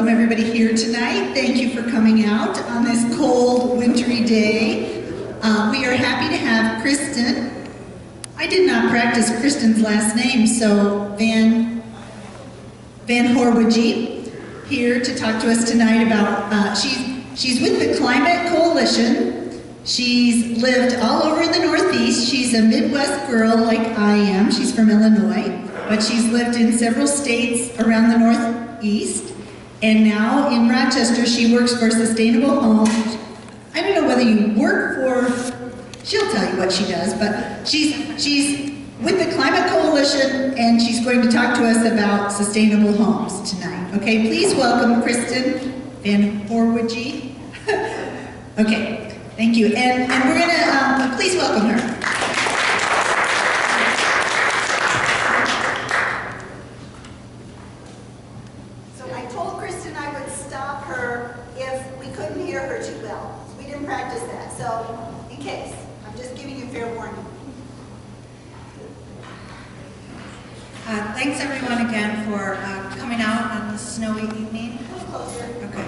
welcome everybody here tonight. Thank you for coming out on this cold, wintry day. We are happy to have Kristen. I did not practice Kristen's last name, so Van Hooreweghe here to talk to us tonight about, she's with the Climate Coalition. She's lived all over the Northeast. She's a Midwest girl like I am. She's from Illinois, but she's lived in several states around the Northeast. And now in Rochester, she works for Sustainable Homes. I don't know whether you work for, she'll tell you what she does, but she's with the Climate Coalition, and she's going to talk to us about sustainable homes tonight. Okay, please welcome Kristen Van Hooreweghe. Okay, thank you. And we're gonna, please welcome her. Thanks everyone again for coming out on this snowy evening. A little closer. Okay.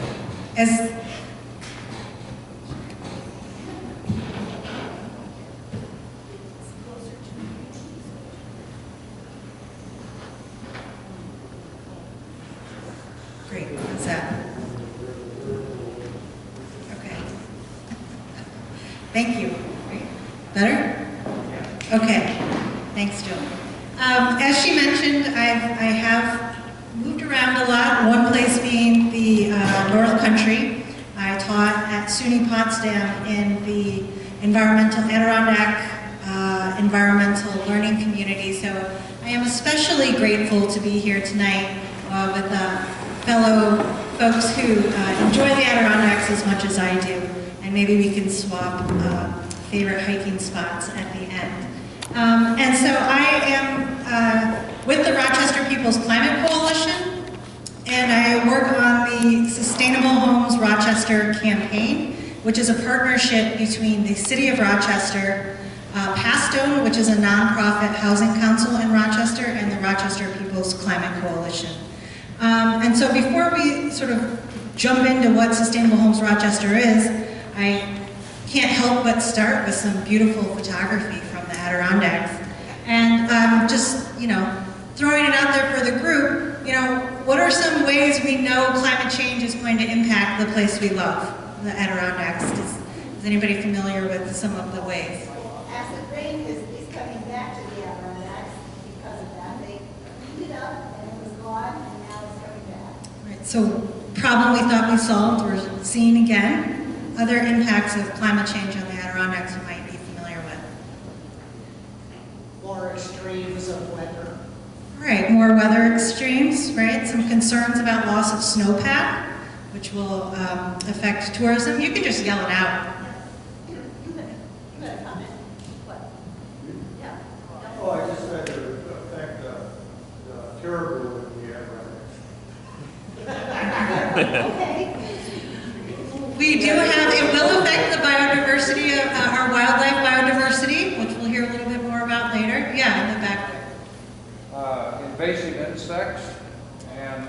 Great, what's that? Okay. Thank you. Great. Better? Okay. Thanks, Jill. As she mentioned, I have moved around a lot, one place being the North Country. I taught at SUNY Potsdam in the Adirondack Environmental Learning Community, so I am especially grateful to be here tonight with fellow folks who enjoy the Adirondacks as much as I do, and maybe we can swap favorite hiking spots at the end. And so I am with the Rochester People's Climate Coalition, and I work on the Sustainable Homes Rochester campaign, which is a partnership between the City of Rochester, Pastone, which is a nonprofit housing council in Rochester, and the Rochester People's Climate Coalition. And so before we sort of jump into what Sustainable Homes Rochester is, I can't help but start with some beautiful photography from the Adirondacks. And just, throwing it out there for the group, what are some ways we know climate change is going to impact the place we love, the Adirondacks? Is anybody familiar with some of the ways? Acid rain is coming back to the Adirondacks because of that. They cleaned it up and it was gone, and now it's coming back. Right, so problem we thought we solved, we're seeing again. Other impacts of climate change on the Adirondacks you might be familiar with. More extremes of weather. Right, more weather extremes, right? Some concerns about loss of snowpack, which will affect tourism. You can just yell it out. You had a comment. What? Yeah. Oh, I just said it would affect the terrible in the Adirondacks. Okay. We do have, it will affect the biodiversity, our wildlife biodiversity, which we'll hear a little bit more about later. Yeah, in the back there. Invasive insects and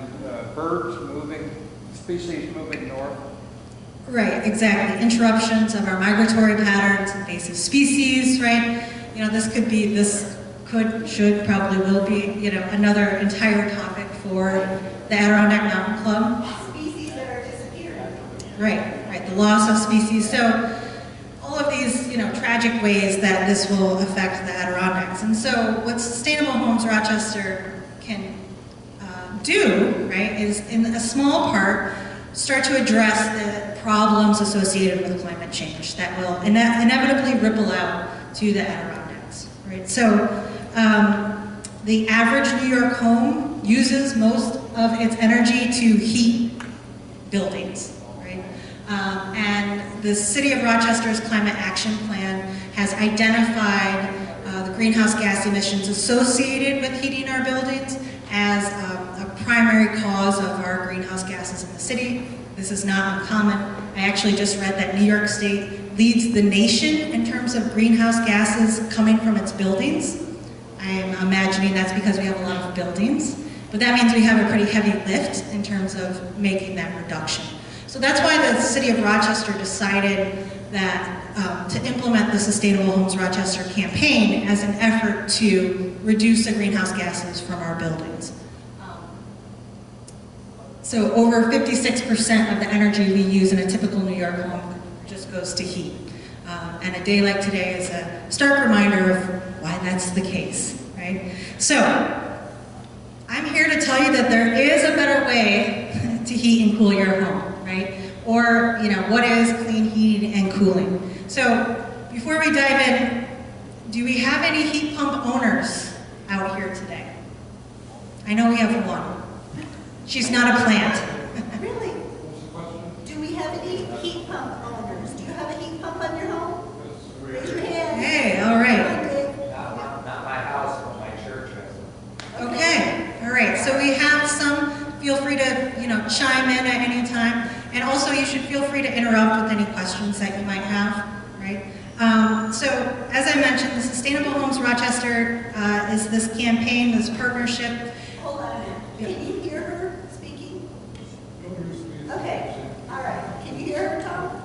birds species moving north. Right, exactly. Interruptions of our migratory patterns, invasive species, right? Should, probably will be, another entire topic for the Adirondack Mountain Club. Species that are disappearing. Right, the loss of species. So all of these, tragic ways that this will affect the Adirondacks. And so what Sustainable Homes Rochester can do, right, is in a small part, start to address the problems associated with climate change that will inevitably ripple out to the Adirondacks, right? So the average New York home uses most of its energy to heat buildings, right? And the City of Rochester's Climate Action Plan has identified the greenhouse gas emissions associated with heating our buildings as a primary cause of our greenhouse gases in the city. This is not uncommon. I actually just read that New York State leads the nation in terms of greenhouse gases coming from its buildings. I'm imagining that's because we have a lot of buildings. But that means we have a pretty heavy lift in terms of making that reduction. So that's why the City of Rochester decided that to implement the Sustainable Homes Rochester campaign as an effort to reduce the greenhouse gases from our buildings. So over 56% of the energy we use in a typical New York home just goes to heat. And a day like today is a stark reminder of why that's the case, right? So, I'm here to tell you that there is a better way to heat and cool your home, right? Or, what is clean heating and cooling? So, before we dive in, do we have any heat pump owners out here today? I know we have one. She's not a plant. Really? Do we have any heat pump owners? Do you have a heat pump on your home? Raise your hand. Hey, all right. Not my house, but my church has it. Okay, all right. So we have some. Feel free to, chime in at any time. And also, you should feel free to interrupt with any questions that you might have, right? So, as I mentioned, the Sustainable Homes Rochester is this campaign, this partnership. Hold on a minute. Can you hear her speaking? Okay, all right. Can you hear her, Tom?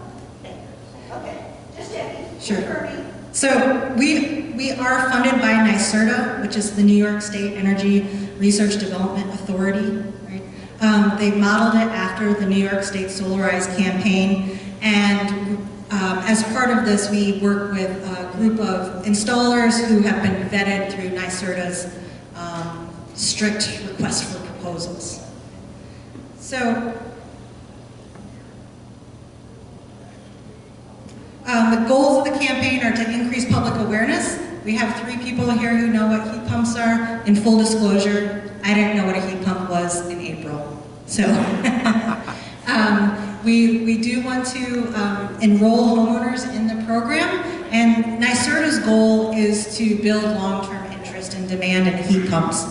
Okay, just checking. Sure. Confirming. So we are funded by NYSERDA, which is the New York State Energy Research Development Authority. Right? They modeled it after the New York State Solarize campaign, and as part of this, we work with a group of installers who have been vetted through NYSERDA's strict request for proposals. So. The goals of the campaign are to increase public awareness. We have 3 people here who know what heat pumps are. In full disclosure, I didn't know what a heat pump was in April. So we do want to enroll homeowners in the program, and NYSERDA's goal is to build long-term interest and demand in heat pumps.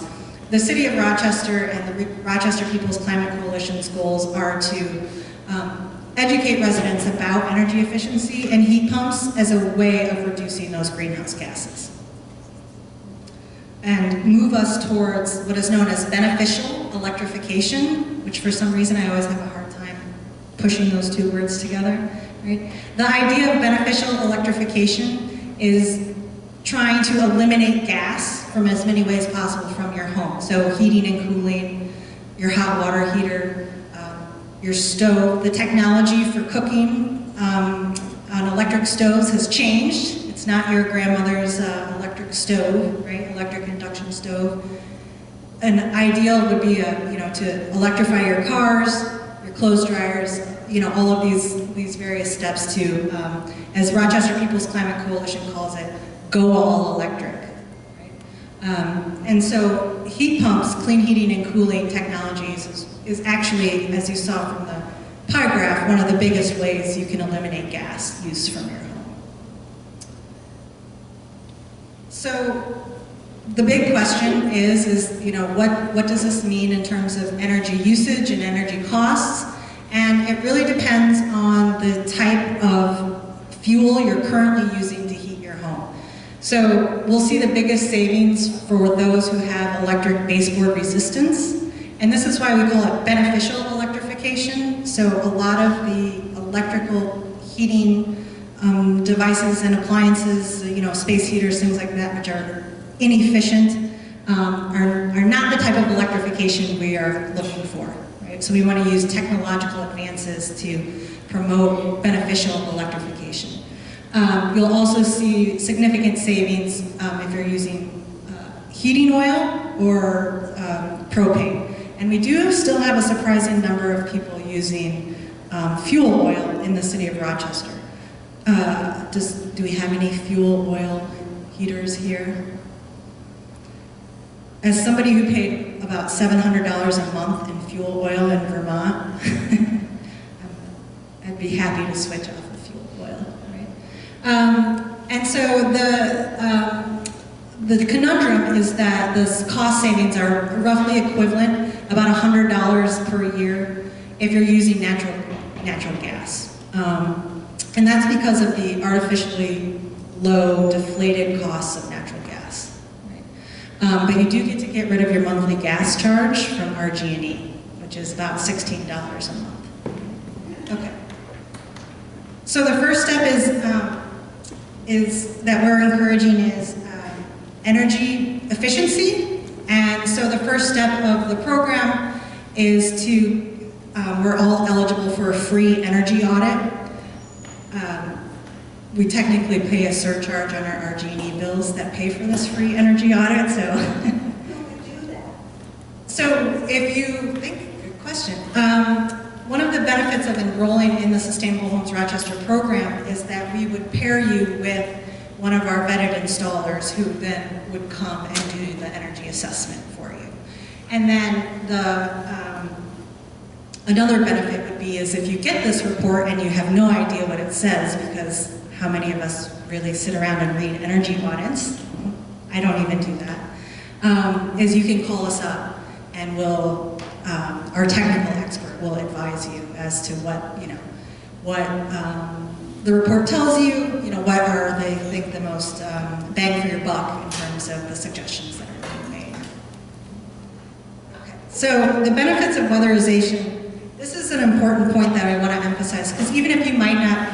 The City of Rochester and the Rochester People's Climate Coalition's goals are to educate residents about energy efficiency and heat pumps as a way of reducing those greenhouse gases. And move us towards what is known as beneficial electrification, which for some reason I always have a hard time pushing those 2 words together, right? The idea of beneficial electrification is trying to eliminate gas from as many ways possible from your home. So heating and cooling, your hot water heater, your stove. The technology for cooking on electric stoves has changed. It's not your grandmother's electric stove, right? Electric induction stove. An ideal would be, to electrify your cars, your clothes dryers, all of these various steps to, as Rochester People's Climate Coalition calls it, go all electric. And so heat pumps, clean heating and cooling technologies is actually, as you saw from the pie graph, one of the biggest ways you can eliminate gas use from your home. So the big question is what does this mean in terms of energy usage and energy costs? And it really depends on the type of fuel you're currently using to heat your home. So we'll see the biggest savings for those who have electric baseboard resistance. And this is why we call it beneficial electrification. So a lot of the electrical heating devices and appliances, space heaters, things like that, which are inefficient, are not the type of electrification we are looking for. Right? So we want to use technological advances to promote beneficial electrification. You'll also see significant savings if you're using heating oil or propane. And we do still have a surprising number of people using fuel oil in the City of Rochester. Do we have any fuel oil heaters here? As somebody who paid about $700 a month in fuel oil in Vermont, I'd be happy to switch off of fuel oil. And so the conundrum is that the cost savings are roughly equivalent, about $100 per year, if you're using natural gas. And that's because of the artificially low deflated costs of natural gas. Right? But you do get to get rid of your monthly gas charge from RG&E, which is about $16 a month. Okay. So the first step is that we're encouraging is energy efficiency. And so the first step of the program is to, we're all eligible for a free energy audit. We technically pay a surcharge on our RG&E bills that pay for this free energy audit, so. Who would do that? So if you think, good question. One of the benefits of enrolling in the Sustainable Homes Rochester program is that we would pair you with one of our vetted installers who then would come and do the energy assessment for you. And then another benefit would be is if you get this report and you have no idea what it says, because how many of us really sit around and read energy audits? I don't even do that. Is you can call us up and we'll, our technical expert will advise you as to what, what the report tells you, what are they think the most bang for your buck in terms of the suggestions that are being made. Okay. So the benefits of weatherization, this is an important point that I want to emphasize, because even if you might not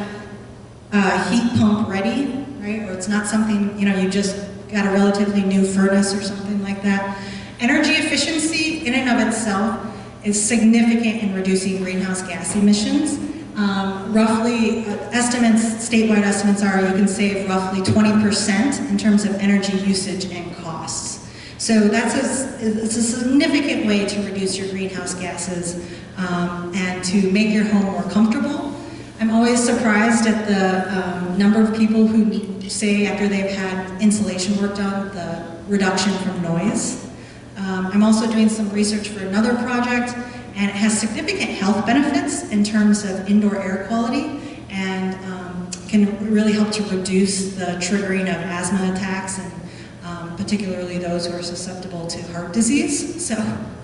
heat pump ready, right, or it's not something, you just got a relatively new furnace or something like that, energy efficiency in and of itself is significant in reducing greenhouse gas emissions. Roughly, statewide estimates are you can save roughly 20% in terms of energy usage and costs. So it's a significant way to reduce your greenhouse gases and to make your home more comfortable. I'm always surprised at the number of people who say after they've had insulation work done, the reduction from noise. I'm also doing some research for another project, and it has significant health benefits in terms of indoor air quality and can really help to reduce the triggering of asthma attacks and particularly those who are susceptible to heart disease. So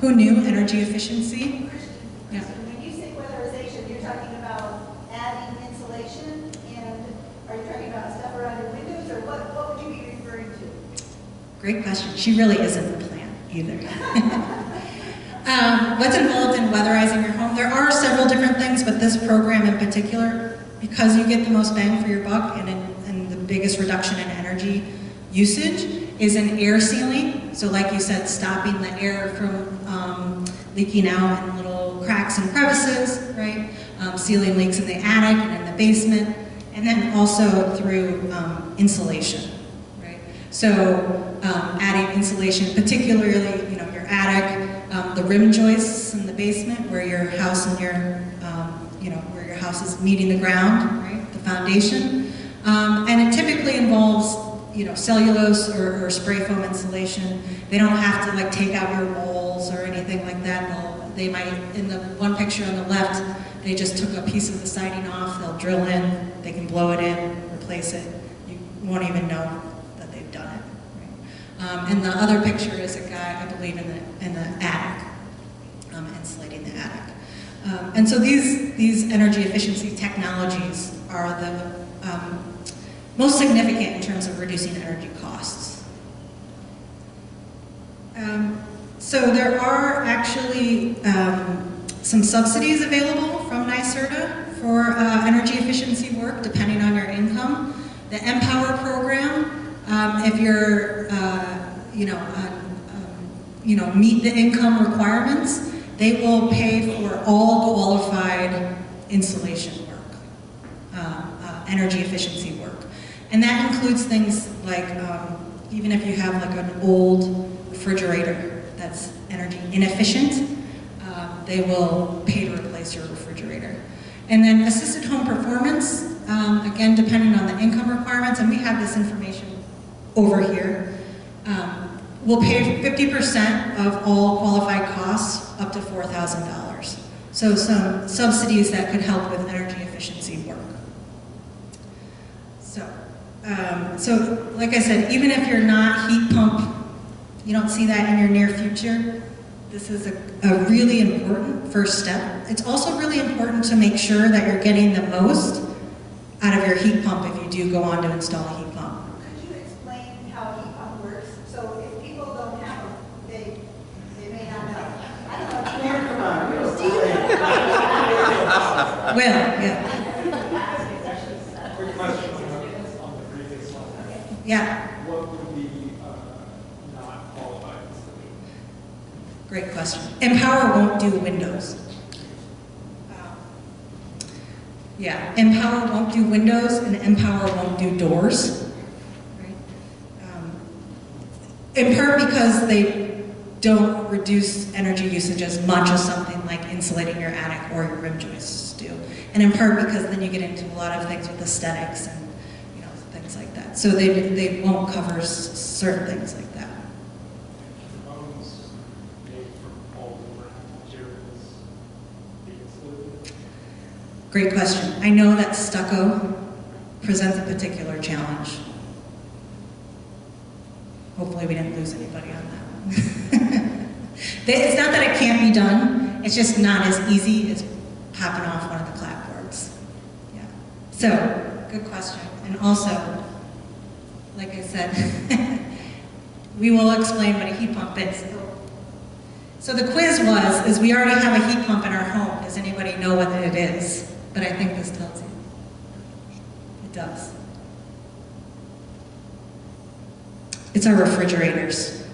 who knew energy efficiency? Yeah. When you say weatherization, you're talking about adding insulation, and are you talking about stuff around your windows, or what would you be referring to? Great question. She really isn't the plan either. What's involved in weatherizing your home? There are several different things, but this program in particular, because you get the most bang for your buck and the biggest reduction in energy usage, is an air sealing. So like you said, stopping the air from leaking out in little cracks and crevices, right? Sealing leaks in the attic and in the basement, and then also through insulation, right? So adding insulation, particularly, your attic, the rim joists in the basement where your house and where your house is meeting the ground, right? The foundation. And it typically involves, cellulose or spray foam insulation. They don't have to take out your walls or anything like that. They might, in the one picture on the left, they just took a piece of the siding off, they'll drill in, they can blow it in, replace it. You won't even know that they've done it. Right? And the other picture is a guy, I believe, in the attic, insulating the attic. And so these energy efficiency technologies are the most significant in terms of reducing energy costs. So there are actually some subsidies available from NYSERDA for energy efficiency work, depending on your income. The Empower program, if you're, meet the income requirements, they will pay for all qualified insulation work, energy efficiency work. And that includes things like, even if you have an old refrigerator that's energy inefficient, they will pay to replace your refrigerator. And then assisted home performance, again, depending on the income requirements, and we have this information over here, will pay 50% of all qualified costs up to $4,000. So some subsidies that could help with energy efficiency work. So like I said, even if you're not heat pump, you don't see that in your near future, this is a really important first step. It's also really important to make sure that you're getting the most out of your heat pump if you do go on to install a heat pump. Could you explain how heat pump works? So if people don't Will, yeah. Quick question on the previous one. Yeah, What would be not qualified installation? great question. Empower won't do windows. Yeah, Empower won't do windows and Empower won't do doors. Right? In part because they don't reduce energy usage as much as something like insulating your attic or your rim joists do. And in part because then you get into a lot of things with aesthetics and things like that. So they won't cover certain things like that. Homes made from all different materials be excluded? Great question. I know that stucco presents a particular challenge. Hopefully we didn't lose anybody on that one. It's not that it can't be done, it's just not as easy as popping off one of the clapboards. Yeah. So, good question. And also, like I said, we will explain what a heat pump is. So the quiz is we already have a heat pump in our home. Does anybody know what it is? But I think this tells you. It does. It's our refrigerators.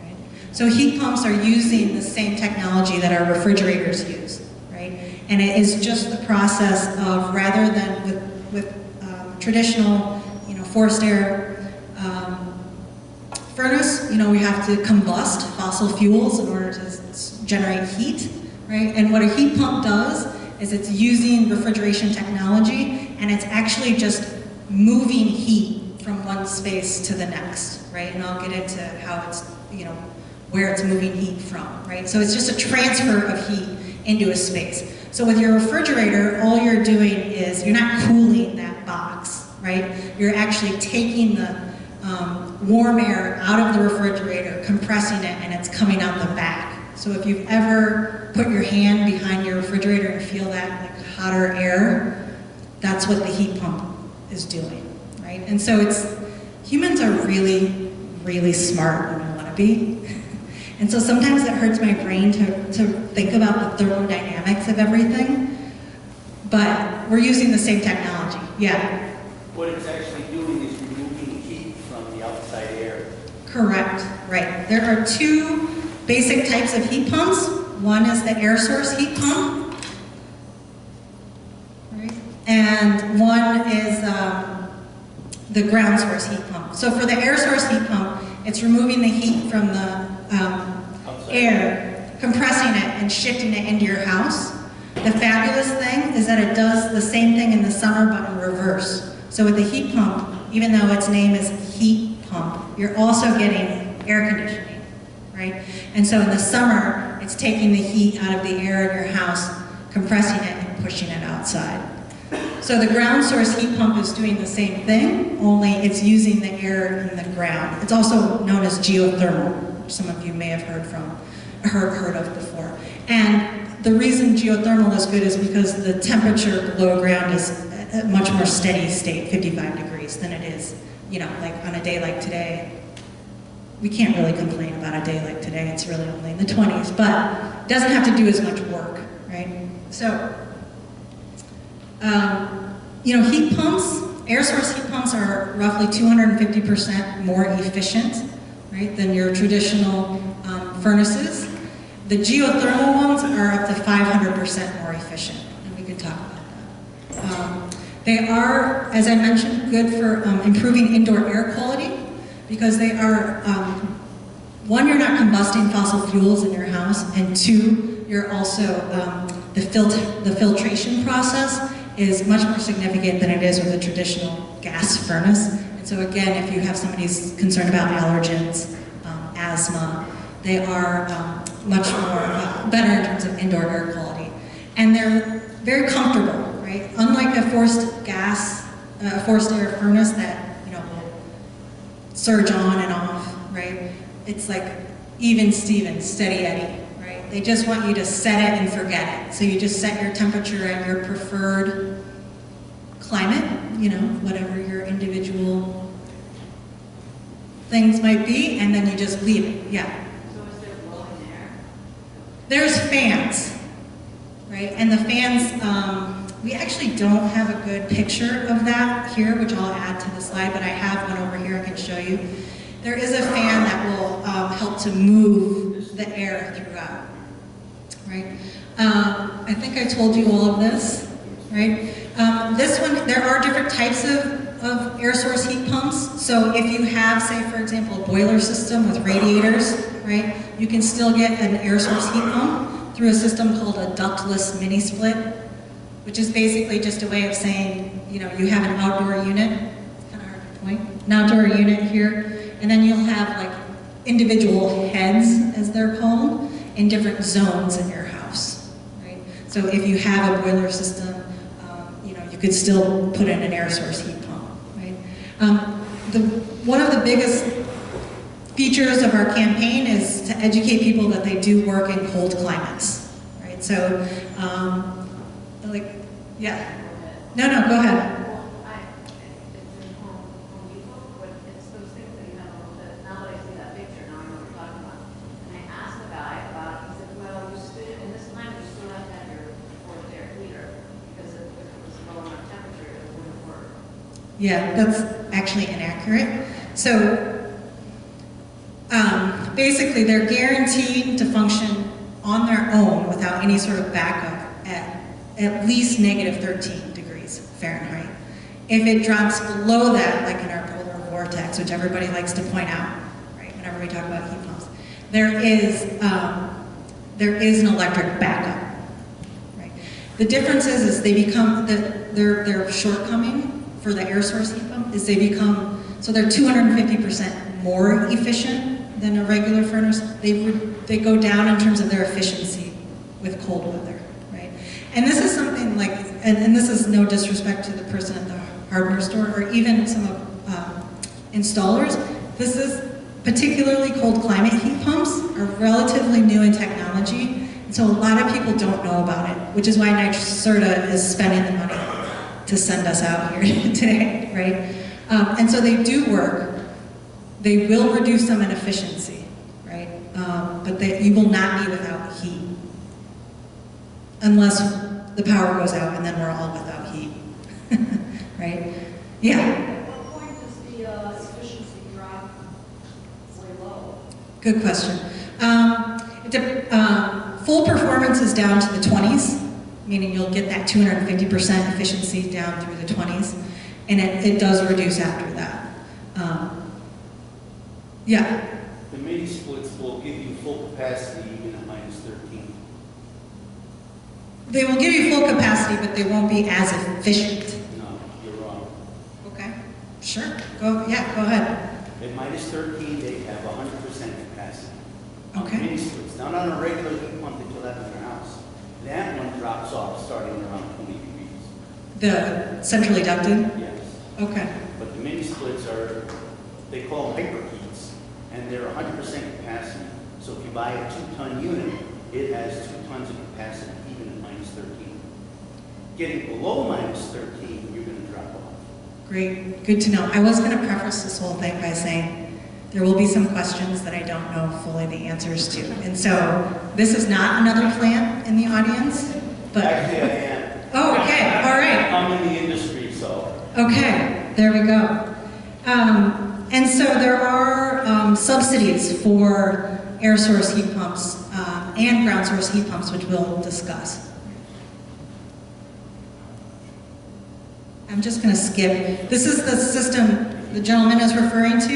Right? So heat pumps are using the same technology that our refrigerators use, right? And it is just the process of, rather than with traditional, forced air furnace, we have to combust fossil fuels in order to generate heat, right? And what a heat pump does is it's using refrigeration technology, and it's actually just moving heat from one space to the next, right? And I'll get into how it's, where it's moving heat from, right? So it's just a transfer of heat into a space. So with your refrigerator, all you're doing is you're not cooling that box, right? You're actually taking the warm air out of the refrigerator, compressing it, and it's coming out the back. So if you've ever put your hand behind your refrigerator and feel that like hotter air, that's what the heat pump is doing, right? And so humans are really, really smart when we want to be. And so sometimes it hurts my brain to think about the thermodynamics of everything, but we're using the same technology, yeah. What it's actually doing is removing heat from the outside air. Correct, right. There are two basic types of heat pumps. One is the air source heat pump, right? And one is the ground source heat pump. So for the air source heat pump, it's removing the heat from the air, compressing it and shifting it into your house. The fabulous thing is that it does the same thing in the summer but in reverse. So with the heat pump, even though its name is heat pump, you're also getting air conditioning, right? And so in the summer, it's taking the heat out of the air in your house, compressing it and pushing it outside. So the ground source heat pump is doing the same thing, only it's using the air in the ground. It's also known as geothermal, which some of you may have heard of before. And the reason geothermal is good is because the temperature below ground is a much more steady state, 55 degrees, than it is, like on a day like today. We can't really complain about a day like today, it's really only in the 20s, but it doesn't have to do as much work, right? So, heat pumps, air source heat pumps are roughly 250% more efficient, right, than your traditional furnaces. The geothermal ones are up to 500% more efficient, and we could talk about that. They are, as I mentioned, good for improving indoor air quality, because they are, one, you're not combusting fossil fuels in your house, and two, you're also, the filtration process is much more significant than it is with a traditional gas furnace. And so again, if you have somebody who's concerned about allergens, asthma, they are much more better in terms of indoor air quality. And they're very comfortable, right? Unlike a forced air furnace that, will surge on and off, right? It's like even Steven, steady Eddie, right? They just want you to set it and forget it. So you just set your temperature at your preferred climate, whatever your individual things might be, and then you just leave it, yeah. So is there blowing air? There's fans. right? And the fans, we actually don't have a good picture of that here, which I'll add to the slide, but I have one over here I can show you. There is a fan that will help to move the air throughout, right? I think I told you all of this, right? This one, there are different types of air source heat pumps. So if you have, say, for example, a boiler system with radiators, right? You can still get an air source heat pump through a system called a ductless mini split, which is basically just a way of saying, you know, you have an outdoor unit, it's kind of hard to point, an outdoor unit here, and then you'll have like individual heads, as they're called, in different zones in your house, right? So if you have a boiler system, you know, you could still put in an air source heat pump, right? One of the biggest features of our campaign is to educate people that they do work in cold climates, right? So, like, yeah. No, go ahead. Well, it's in Home Depot, but it's those things that you have a little bit, now that I see that picture, now I know what you're talking about. And I asked the guy about it, he said, well, you still, in this climate, you still have to have your forced air heater, because if it was low enough temperature, it wouldn't work. Yeah, that's actually inaccurate. So, basically, they're guaranteed to function on their own without any sort of backup at least negative 13 degrees Fahrenheit. If it drops below that, like in our polar vortex, which everybody likes to point out, right, whenever we talk about heat pumps, there is an electric backup, right? The difference is they become, their shortcoming for the air source heat pump is they become, so they're 250% more efficient than a regular furnace. They go down in terms of their efficiency with cold weather, right? And this is something like, and this is no disrespect to the person at the hardware store or even some of installers, this is particularly cold climate heat pumps are relatively new in technology, and so a lot of people don't know about it, which is why NYSERDA is spending the money to send us out here today, right? And so they do work. They will reduce some in efficiency, right? But you will not be without heat unless the power goes out and then we're all without heat, right? Yeah. At what point does the efficiency drop way low? Good question. Full performance is down to the 20s, meaning you'll get that 250% efficiency down through the 20s, and it does reduce after that. Yeah. The mini splits will give you full capacity even at -13. They will give you full capacity, but they won't be as efficient. No, you're wrong. Okay. Sure. Go ahead. At -13, they have 100% capacity. Okay. Mini splits, not on a regular heat pump that you'll have in your house. That one drops off starting around 20 degrees. The centrally ducted? Yes. Okay. But the mini splits are, they call hyperheats, and they're 100% capacity. So if you buy a 2-ton unit, it has 2 tons of capacity even at -13. Getting below -13, you're going to drop off. Great. Good to know. I was going to preface this whole thing by saying there will be some questions that I don't know fully the answers to. And so this is not another plant in the audience, but... Actually, I am. Oh, okay. All right. I'm in the industry, so. Okay. There we go. And so there are subsidies for air source heat pumps and ground source heat pumps, which we'll discuss. I'm just going to skip. This is the system the gentleman is referring to.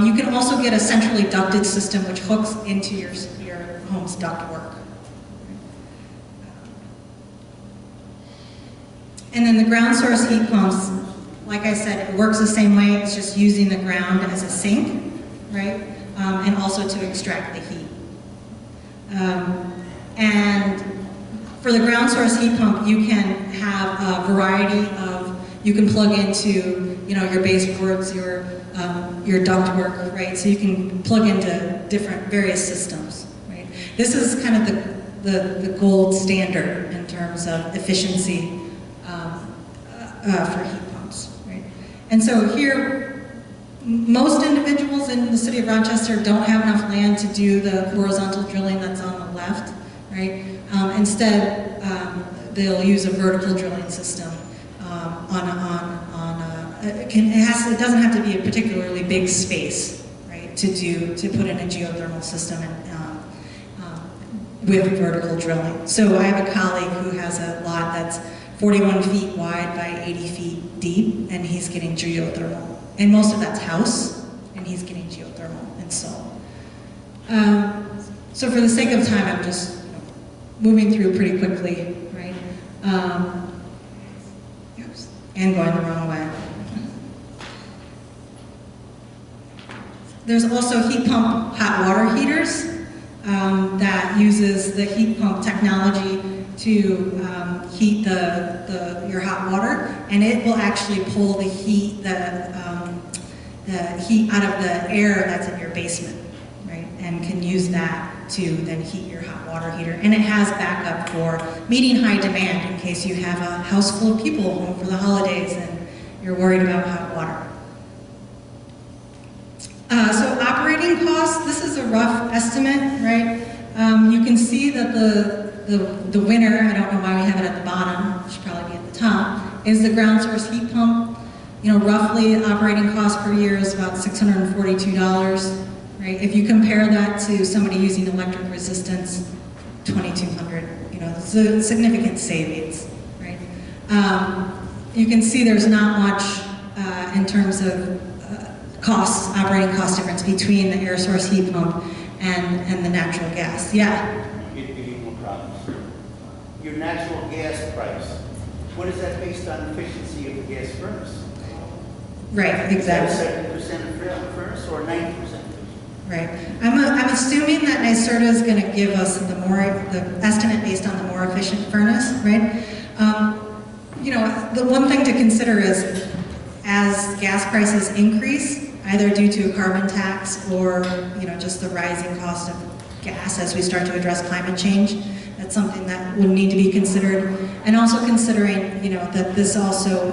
You can also get a centrally ducted system which hooks into your home's ductwork. And then the ground source heat pumps, like I said, it works the same way. It's just using the ground as a sink, right? And also to extract the heat. And for the ground source heat pump, you can have a variety of, you can plug into, you know, your baseboards, your ductwork, right? So you can plug into different, various systems, right? This is kind of the gold standard in terms of efficiency for heat pumps, right? And so here, most individuals in the city of Rochester don't have enough land to do the horizontal drilling that's on the left. right? Instead, they'll use a vertical drilling system it doesn't have to be a particularly big space, right, to put in a geothermal system with vertical drilling. So I have a colleague who has a lot that's 41 feet wide by 80 feet deep, and he's getting geothermal. And most of that's house, and he's getting geothermal installed. So for the sake of time, I'm just moving through pretty quickly, right? Oops, and going the wrong way. There's also heat pump hot water heaters that uses the heat pump technology to heat your hot water, and it will actually pull the heat out of the air that's in your basement, right? And can use that to then heat your hot water heater. And it has backup for meeting high demand in case you have a house full of people home for the holidays and you're worried about hot water. So operating costs, this is a rough estimate, right? You can see that the winner, I don't know why we have it at the bottom, it should probably be at the top, is the ground source heat pump. Roughly operating cost per year is about $642, right? If you compare that to somebody using electric resistance, $2,200, it's a significant savings, right? You can see there's not much in terms of operating cost difference between the air source heat pump and the natural gas. Yeah? Give you more problems. Your natural gas price, what is that based on efficiency of the gas furnace? Right, exactly. Is that 70% furnace or 90%? Right. I'm assuming that NYSERDA is going to give us the estimate based on the more efficient furnace, right? The one thing to consider is as gas prices increase, either due to a carbon tax or just the rising cost of gas as we start to address climate change, that's something that would need to be considered. And also considering that this also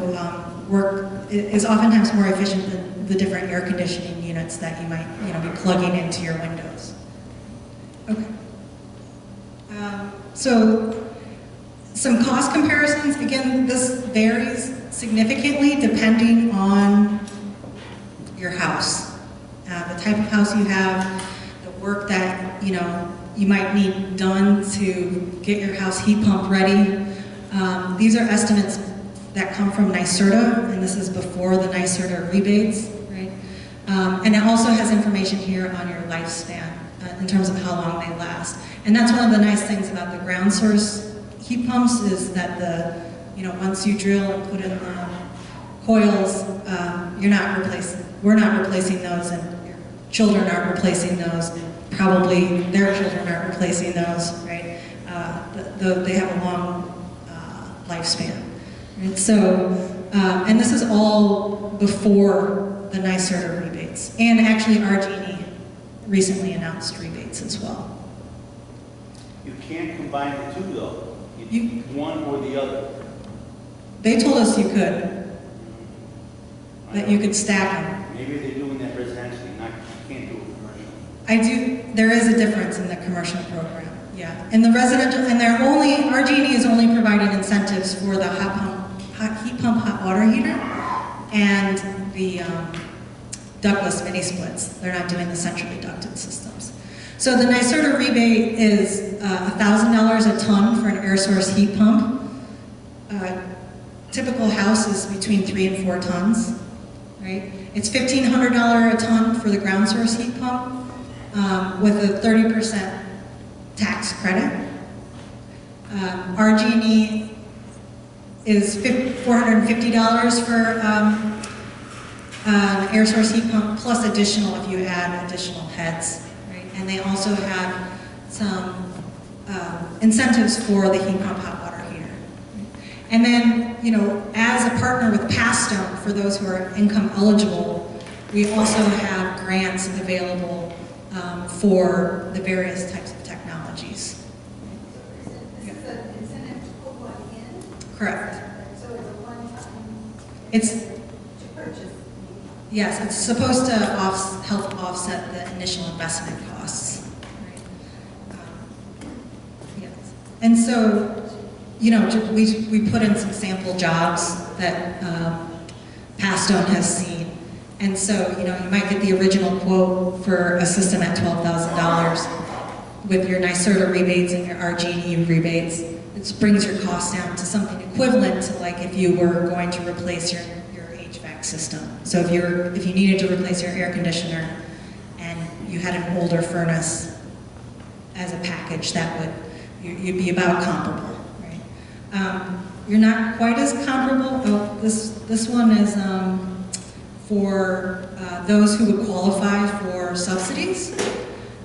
is oftentimes more efficient than the different air conditioning units that you might be plugging into your windows. Okay. So some cost comparisons. Again, this varies significantly depending on your house, the type of house you have, the work that you might need done to get your house heat pump ready. These are estimates that come from NYSERDA, and this is before the NYSERDA rebates, right? And it also has information here on your lifespan in terms of how long they last. And that's one of the nice things about the ground source heat pumps is that once you drill and put in the coils, we're not replacing those, and your children aren't replacing those, and probably their children aren't replacing those, right? They have a long lifespan. Right? So, and this is all before the NYSERDA rebates. And actually RG&E recently announced rebates as well. You can't combine the two though. One or the other. They told us you could. That you could stack them. Maybe they're doing that residentially, you can't do it commercially. There is a difference in the commercial program, yeah. In the residential, and RG&E is only providing incentives for the heat pump hot water heater and the ductless mini splits. They're not doing the centrally ducted systems. So the NYSERDA rebate is $1,000 a ton for an air source heat pump. Typical house is between 3 and 4 tons, right? It's $1,500 a ton for the ground source heat pump with a 30% tax credit. RG&E is $450 for an air source heat pump plus additional if you add additional heads, right? And they also have some incentives for the heat pump hot water heater. And then, as a partner with Passstone, for those who are income eligible, we also have grants available for the various types of technologies. This is an incentive to put one in? Correct. So it's a one-time It's, to purchase? yes, it's supposed to help offset the initial investment costs. Right? Yeah. And so, you know, we put in some sample jobs that Pastone has seen. And so, you know, you might get the original quote for a system at $12,000 with your NYSERDA rebates and your RG&E rebates. It brings your cost down to something equivalent to like if you were going to replace your HVAC system. So if you needed to replace your air conditioner and you had an older furnace as a package, you'd be about comparable, right? You're not quite as comparable. Oh, this one is for those who would qualify for subsidies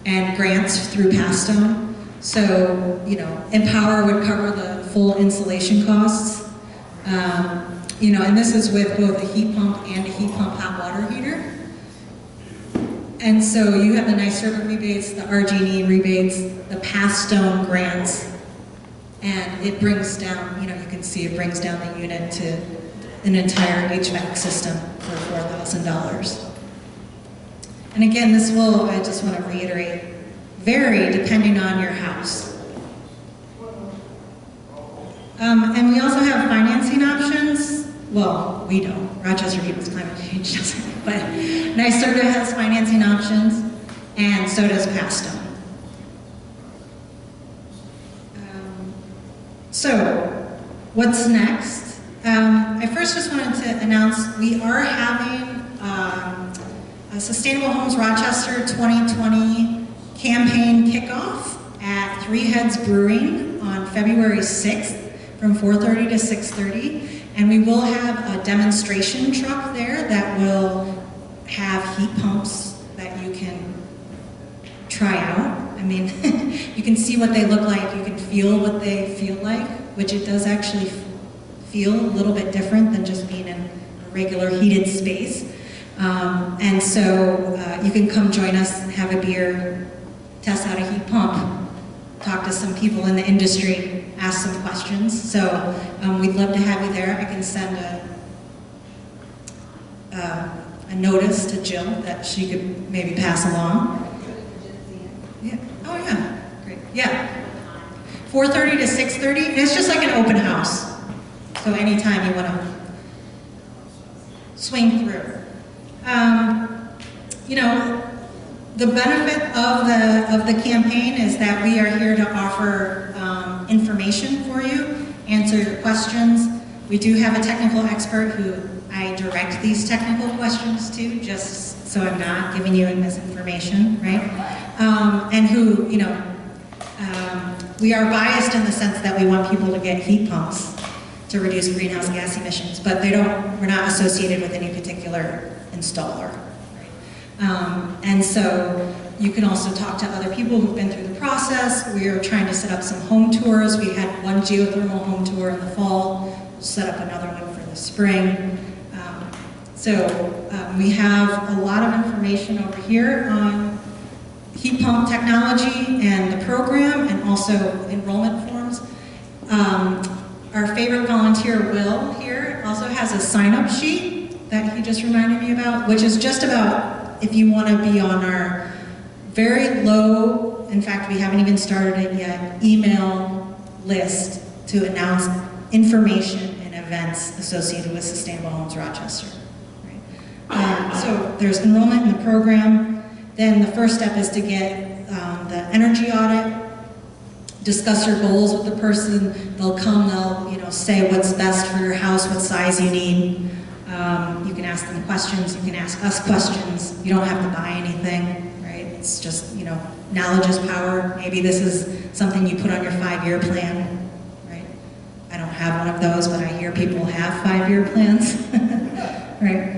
and grants through Pastone. So, you know, Empower would cover the full installation costs. You know, and this is with both a heat pump and a heat pump hot water heater. And so you have the NYSERDA rebates, the RG&E rebates, the Pastone grants, and it brings down, you know, you can see it brings down the unit to an entire HVAC system for $4,000. And again, this will, I just want to reiterate, vary depending on your house. And we also have financing options. Well, we don't. Rochester People's Climate Change doesn't. But NYSERDA has financing options, and so does Pastone. So, what's next? I first just wanted to announce we are having a Sustainable Homes Rochester 2020 campaign kickoff at Three Heads Brewing on February 6th from 4:30 to 6:30. And we will have a demonstration truck there that will have heat pumps that you can try out. I mean, you can see what they look like, you can feel what they feel like, which it does actually feel a little bit different than just being in a regular heated space. And so you can come join us and have a beer, test out a heat pump, talk to some people in the industry, ask some questions. So we'd love to have you there. I can send a notice to Jill that she could maybe pass along. Yeah. Oh yeah, great. Yeah. 4:30 to 6:30. It's just like an open house. So anytime you want to swing through. You know, the benefit of the campaign is that we are here to offer information for you, answer your questions. We do have a technical expert who I direct these technical questions to, just so I'm not giving you misinformation, right? And who, you know, we are biased in the sense that we want people to get heat pumps to reduce greenhouse gas emissions, but we're not associated with any particular installer. Right? And so you can also talk to other people who've been through the process. We are trying to set up some home tours. We had one geothermal home tour in the fall. We'll set up another one for the spring. We have a lot of information over here on heat pump technology and the program, and also enrollment forms. Our favorite volunteer, Will, here, also has a sign-up sheet that he just reminded me about, which is just about if you want to be on our very low, in fact, we haven't even started it yet, email list to announce information and events associated with Sustainable Homes Rochester. Right? So there's enrollment in the program. Then the first step is to get the energy audit, discuss your goals with the person. They'll come, they'll say what's best for your house, what size you need. You can ask them questions, you can ask us questions. You don't have to buy anything, right? It's just, knowledge is power. Maybe this is something you put on your 5-year plan, right? I don't have one of those, but I hear people have 5-year plans, right?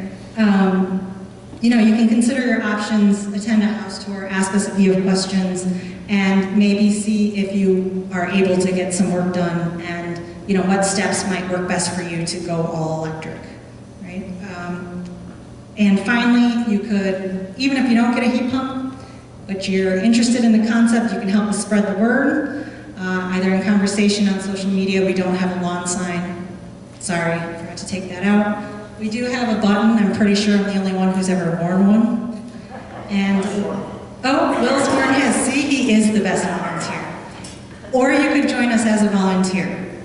You can consider your options, attend a house tour, ask us if you have questions, and maybe see if you are able to get some work done, and what steps might work best for you to go all electric, right? And finally, you could, even if you don't get a heat pump, but you're interested in the concept, you can help us spread the word, either in conversation on social media. We don't have a lawn sign. Sorry, I forgot to take that out. We do have a button. I'm pretty sure I'm the only one who's ever worn one. And, oh, Will's worn his. See, he is the best volunteer. or you could join us as a volunteer.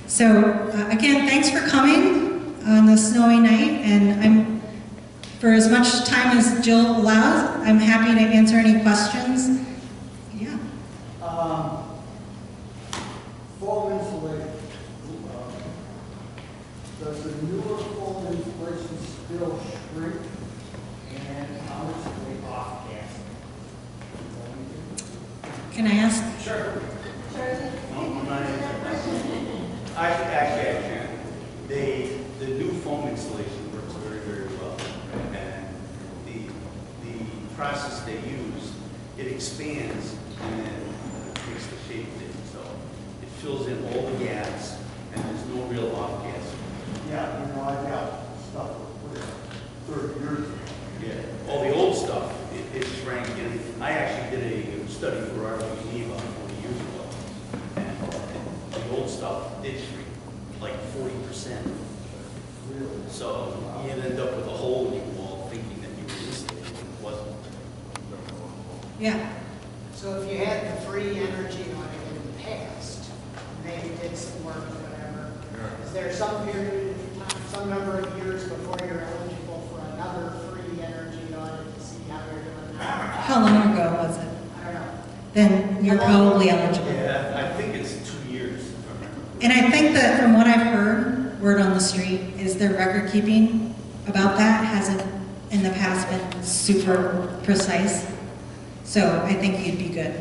So again, thanks for coming on the snowy night, and for as much time as Jill allows, I'm happy to answer any questions. Yeah. Foam insulation. Does the newer foam insulation still shrink? And how much do they off gas? Can I ask? Sure. No, I'm not answering. Actually, I can. The new foam insulation works very, very well. And the process they use, it expands and then takes the shape of it. So it fills in all the gaps and there's no real off gas. Yeah, you know, I got stuff that was 30 years ago. Yeah, all the old stuff, it shrank in. I actually did a study for our RBE about 40 years ago. And the old stuff did shrink like 40%. Really? So you end up with a hole in your wall thinking that you were insulated, and it wasn't. Yeah. So if you had the free energy on it in the past, maybe did some work or whatever, is there some period of time, some number of years before you're eligible for another free energy audit to see how you're doing now? How long ago was it? I don't know. Then you're probably eligible. Yeah, I think it's 2 years, if I remember. And I think that from what I've heard, word on the street, is their record keeping about that hasn't in the past been super precise. So I think you'd be good.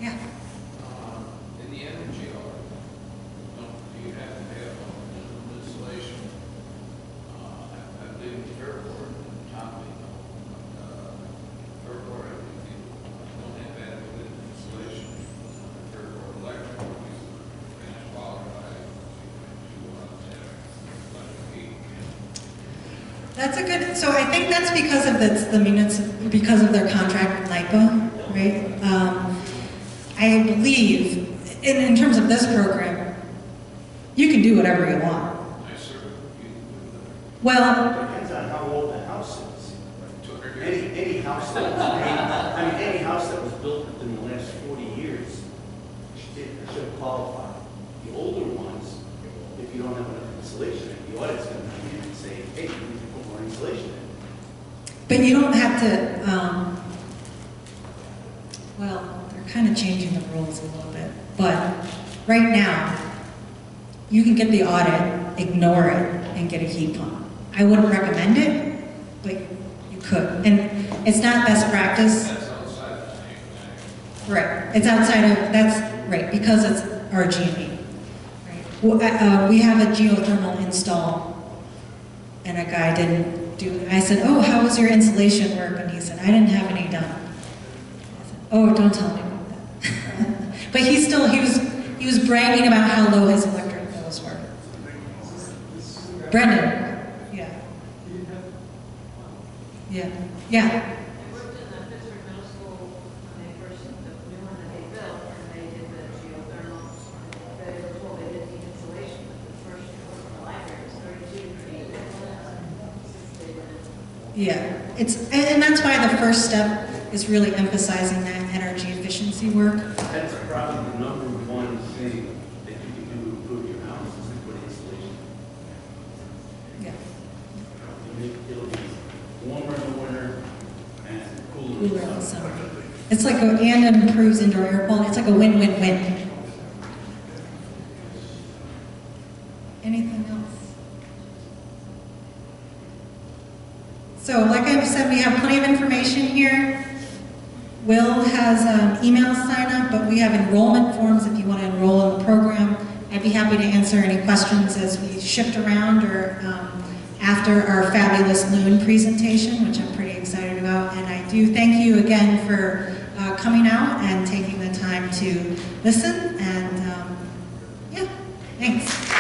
Yeah. In the energy audit, do you have to have insulation? I've been in the airport in Tommy, airport, I think don't have adequate insulation. Airport electrical, and qualified to heat. That's a good, so I think that's because of because of their contract with NIPA, right? I believe, in terms of this program, you can do whatever you want. I certainly Well, Depends on how old the house is. Any house that was made, I mean, any house that was built within the last 40 years should qualify. The older ones, if you don't have enough insulation, the audit's going to come in and say, hey, you need to put more insulation in. but you don't have to, well, they're kind of changing the rules a little bit. But right now, you can get the audit, ignore it, and get a heat pump. I wouldn't recommend it, but you could. And it's not best practice. That's outside the same thing. Right, it's outside of, that's right, because it's RG&E. Right. Well, we have a geothermal install, and a guy didn't do it. I said, oh, how was your insulation work? And he said, I didn't have any done. I said, oh, don't tell me about that. But he was bragging about how low his electric bills were. Brendan, yeah. Yeah, yeah. I worked in the Pittsburgh Middle School when they first, the new one that they built, and they did the geothermal. They were told they didn't need insulation, but the first year from the library was 32 degrees. They were in. Yeah, and that's why the first step is really emphasizing that energy efficiency work. That's probably the number one thing that you can do to improve your house is to put insulation. Yeah. It'll be warmer in the winter and cooler in Cooler in the the summer. summer. It's like and it improves indoor air quality. It's like a win-win-win. Anything else? So, like I said, we have plenty of information here. Will has email sign up, but we have enrollment forms if you want to enroll in the program. I'd be happy to answer any questions as we shift around or after our fabulous loon presentation, which I'm pretty excited about. And I do thank you again for coming out and taking the time to listen. And yeah, thanks.